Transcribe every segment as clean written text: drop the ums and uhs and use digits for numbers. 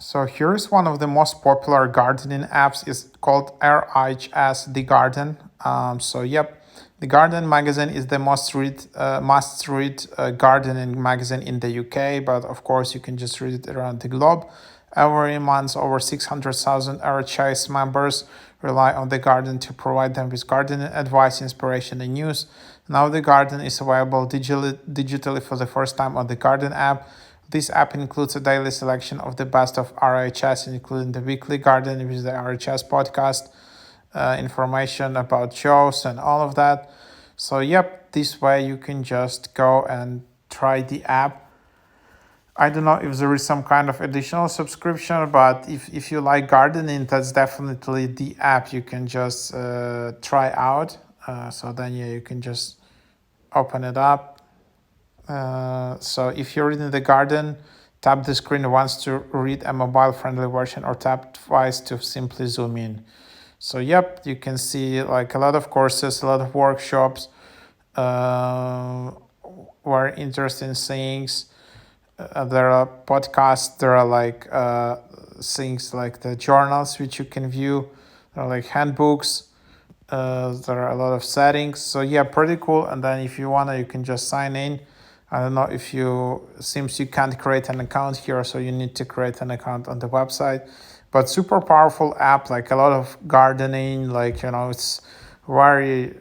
So here is one of the most popular gardening apps. Is called RHS The Garden. The Garden magazine is the must-read gardening magazine in the UK. But of course, you can just read it around the globe. Every month, over 600,000 RHS members rely on the Garden to provide them with gardening advice, inspiration, and news. Now the Garden is available digitally for the first time on the Garden app. This app includes a daily selection of the best of RHS, including the weekly garden with the RHS podcast, information about shows and all of that. So, this way you can just go and try the app. I don't know if there is some kind of additional subscription, but if you like gardening, that's definitely the app you can just try out. You can just open it up. So if you're reading the Garden, tap the screen once to read a mobile-friendly version or tap twice to simply zoom in. So you can see like a lot of courses, a lot of workshops, very interesting things. There are podcasts, there are like things like the journals which you can view, there are like handbooks, there are a lot of settings. So pretty cool. And then if you wanna, you can just sign in. I don't know if seems you can't create an account here, so you need to create an account on the website. But super powerful app, like a lot of gardening, it's very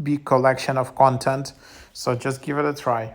big collection of content. So just give it a try.